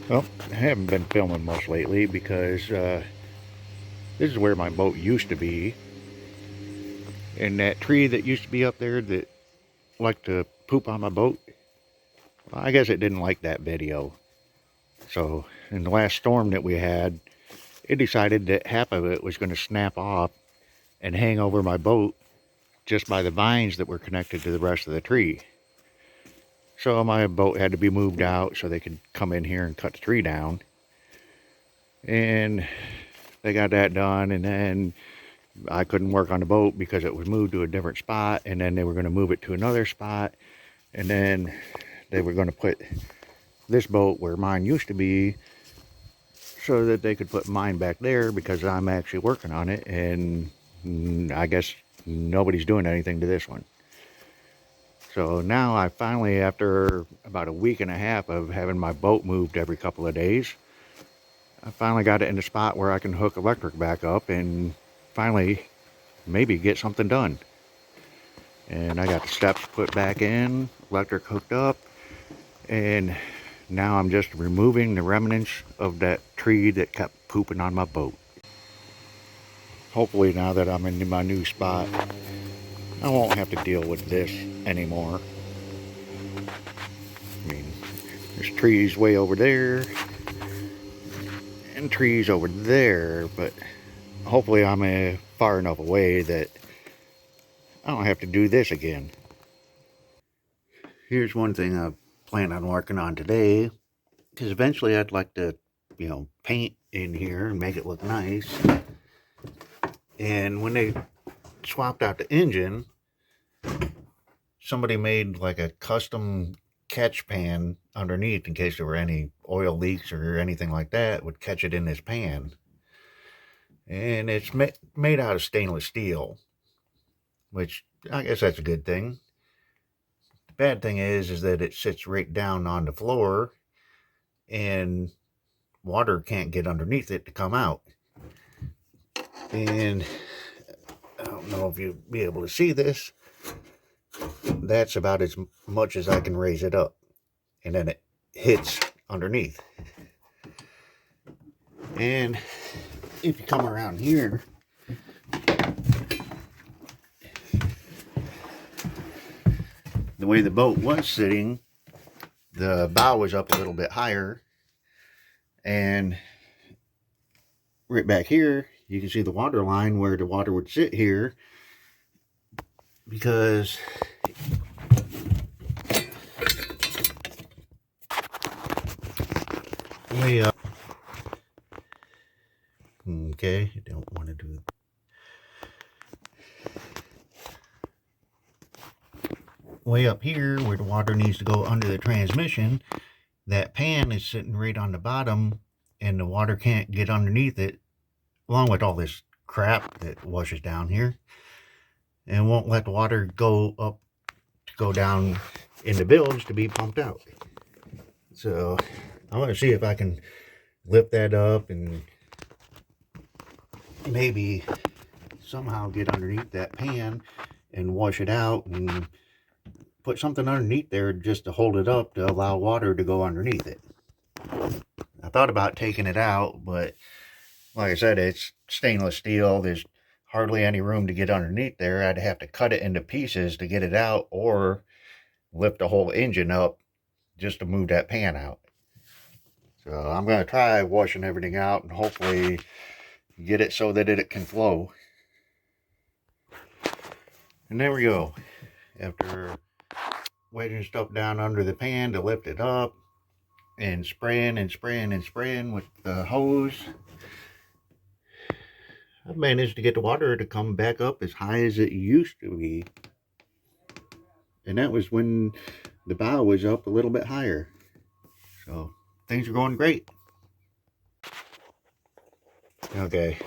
Well, I haven't been filming much lately because this is where my boat used to be. And that tree that used to be up there that liked to poop on my boat, well, I guess it didn't like that video. So in the last storm that we had, it decided that half of it was going to snap off and hang over my boat just by the vines that were connected to the rest of the tree. So my boat had to be moved out so they could come in here and cut the tree down. And they got that done, and then I couldn't work on the boat because it was moved to a different spot, and then they were going to move it to another spot, and then they were going to put this boat where mine used to be so that they could put mine back there because I'm actually working on it, and I guess nobody's doing anything to this one. So now I finally, after about a week and a half of having my boat moved every couple of days, I finally got it in a spot where I can hook electric back up and finally maybe get something done. And I got the steps put back in, electric hooked up, and now I'm just removing the remnants of that tree that kept pooping on my boat. Hopefully now that I'm in my new spot, I won't have to deal with this anymore. I mean, there's trees way over there and trees over there, but hopefully I'm far enough away that I don't have to do this again. Here's one thing I plan on working on today, because eventually I'd like to, paint in here and make it look nice. And when they swapped out the engine, somebody made like a custom catch pan underneath in case there were any oil leaks or anything like that, would catch it in this pan. And it's made out of stainless steel, which I guess that's a good thing. The bad thing is that it sits right down on the floor and water can't get underneath it to come out. And I don't know if you'll be able to see this. That's about as much as I can raise it up. And then it hits underneath. And if you come around here, the way the boat was sitting, the bow was up a little bit higher. And right back here, you can see the water line where the water would sit here, because way up, okay, I don't want to do it. Way up here where the water needs to go under the transmission, that pan is sitting right on the bottom and the water can't get underneath it, along with all this crap that washes down here, and won't let the water go up to go down in the bilge to be pumped out. So I want to see if I can lift that up and maybe somehow get underneath that pan and wash it out and put something underneath there just to hold it up to allow water to go underneath it. I thought about taking it out, but like I said, it's stainless steel. There's hardly any room to get underneath there. I'd have to cut it into pieces to get it out, or lift the whole engine up just to move that pan out. So I'm going to try washing everything out and hopefully get it so that it can flow. And there we go. After wedging stuff down under the pan to lift it up and spraying and spraying and spraying with the hose, I've managed to get the water to come back up as high as it used to be. And that was when the bow was up a little bit higher. So things are going great. Okay,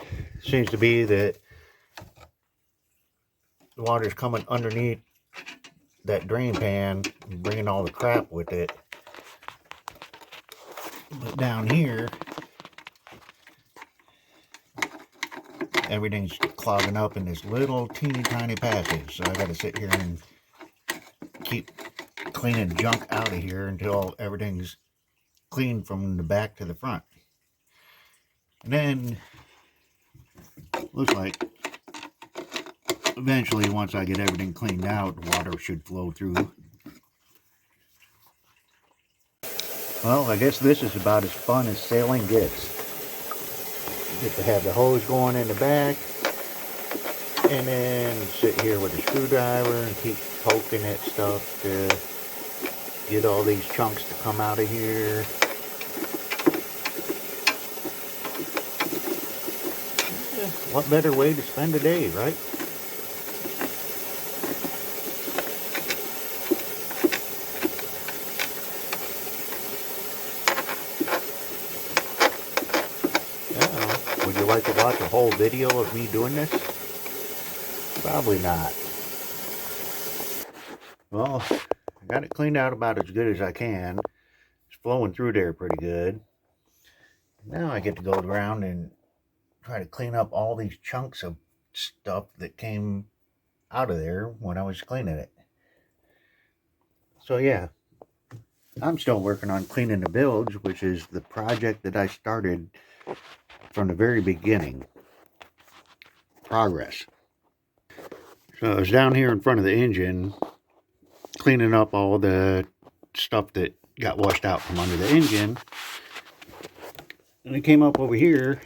seems to be that the water's coming underneath that drain pan and bringing all the crap with it. But down here, everything's clogging up in this little teeny tiny passage. So I got to sit here and keep cleaning junk out of here until everything's clean from the back to the front. And then, looks like eventually, once I get everything cleaned out, the water should flow through. Well, I guess this is about as fun as sailing gets. You get to have the hose going in the back, and then sit here with a screwdriver and keep poking at stuff to get all these chunks to come out of here. What better way to spend a day, right? Would you like to watch a whole video of me doing this? Probably not. Well, I got it cleaned out about as good as I can. It's flowing through there pretty good. Now I get to go around and try to clean up all these chunks of stuff that came out of there when I was cleaning it. So yeah, I'm still working on cleaning the bilge, which is the project that I started from the very beginning. Progress. So I was down here in front of the engine cleaning up all the stuff that got washed out from under the engine, and I came up over here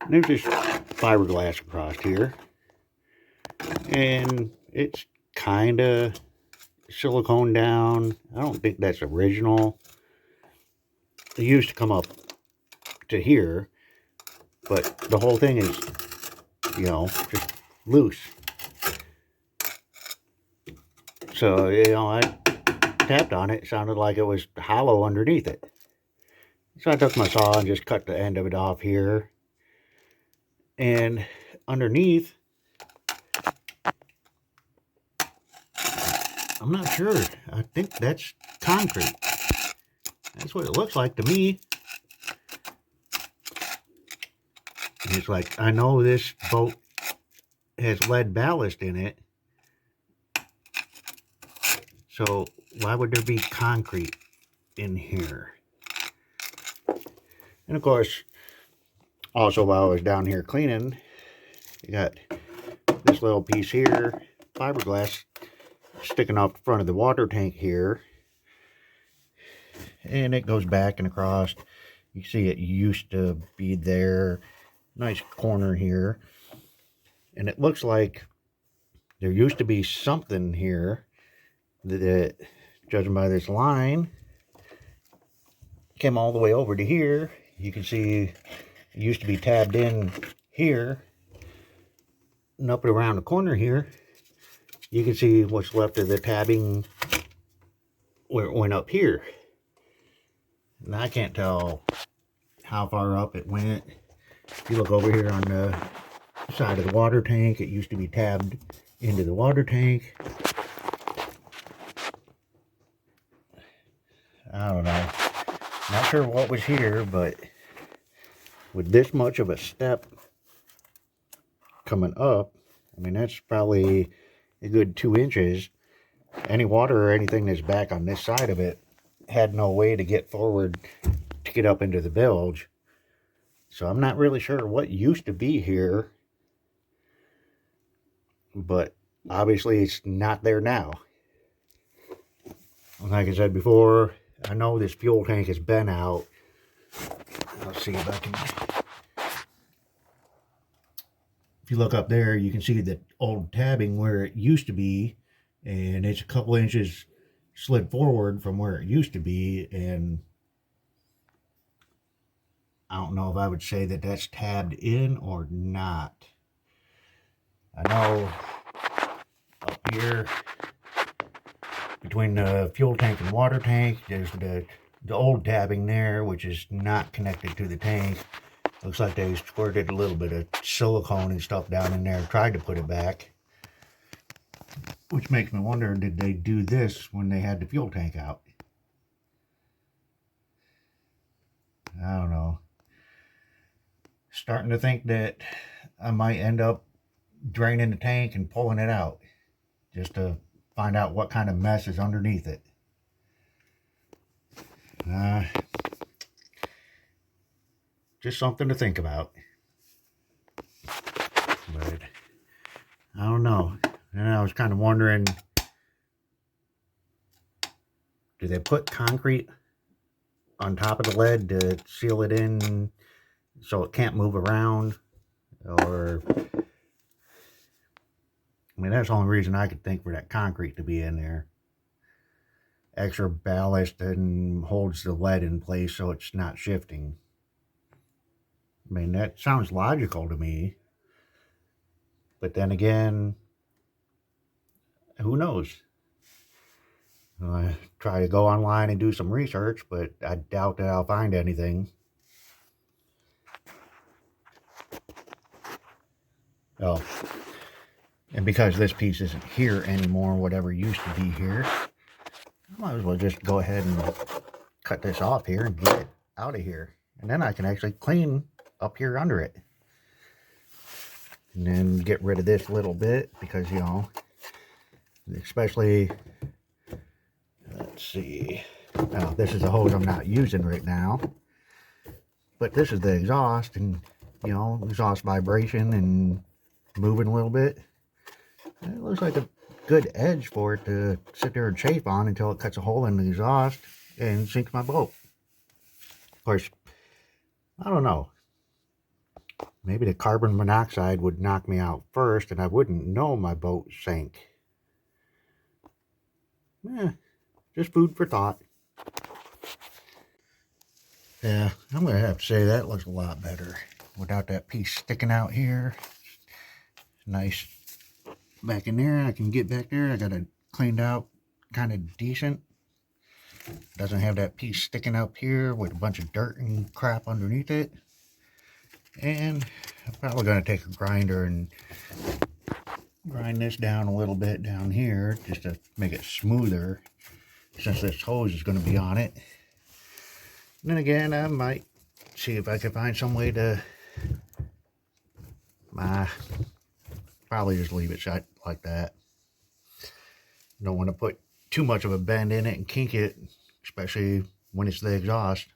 and there's this fiberglass across here, and it's kind of silicone down. I don't think that's original. It used to come up to here, but the whole thing is, you know, just loose. So, you know, I tapped on it. It sounded like it was hollow underneath it. So I took my saw and just cut the end of it off here. And underneath, I'm not sure. I think that's concrete. That's what it looks like to me. And it's like, I know this boat has lead ballast in it. So why would there be concrete in here? And of course, also while I was down here cleaning, you got this little piece here, fiberglass, sticking off the front of the water tank here. And it goes back and across. You see it used to be there. Nice corner here. And it looks like there used to be something here that, judging by this line, came all the way over to here. You can see it used to be tabbed in here. And up and around the corner here, you can see what's left of the tabbing where it went up here. And I can't tell how far up it went. If you look over here on the side of the water tank, it used to be tabbed into the water tank. I don't know. Not sure what was here, but with this much of a step coming up, I mean, that's probably a good 2 inches. Any water or anything that's back on this side of it had no way to get forward to get up into the bilge. So I'm not really sure what used to be here, but obviously it's not there now. Like I said before, I know this fuel tank has been out. Let's see if I can... If you look up there, you can see the old tabbing where it used to be, and it's a couple inches slid forward from where it used to be, and I don't know if I would say that that's tabbed in or not. I know up here between the fuel tank and water tank, there's the old tabbing there, which is not connected to the tank. Looks like they squirted a little bit of silicone and stuff down in there and tried to put it back. Which makes me wonder, did they do this when they had the fuel tank out? I don't know. Starting to think that I might end up draining the tank and pulling it out, just to find out what kind of mess is underneath it. Just something to think about. But I don't know. And I was kind of wondering, do they put concrete on top of the lead to seal it in so it can't move around? Or, I mean, that's the only reason I could think for that concrete to be in there. Extra ballast and holds the lead in place so it's not shifting. I mean, that sounds logical to me. But then again, who knows? I try to go online and do some research, but I doubt that I'll find anything. Oh, and because this piece isn't here anymore, whatever used to be here, I might as well just go ahead and cut this off here and get it out of here. And then I can actually clean up here under it. And then get rid of this little bit because, you know, especially, let's see. Now, this is a hose I'm not using right now. But this is the exhaust, and, you know, exhaust vibration and moving a little bit. It looks like a good edge for it to sit there and chafe on until it cuts a hole in the exhaust and sinks my boat. Of course, I don't know. Maybe the carbon monoxide would knock me out first and I wouldn't know my boat sank. Just food for thought. Yeah, I'm going to have to say that looks a lot better without that piece sticking out here. Nice back in there. I can get back there. I got it cleaned out kind of decent. Doesn't have that piece sticking up here with a bunch of dirt and crap underneath it. And I'm probably going to take a grinder and grind this down a little bit down here just to make it smoother, since this hose is going to be on it. And then again, I might see if I can find some way to probably just leave it shut like that. Don't want to put too much of a bend in it and kink it, especially when it's the exhaust.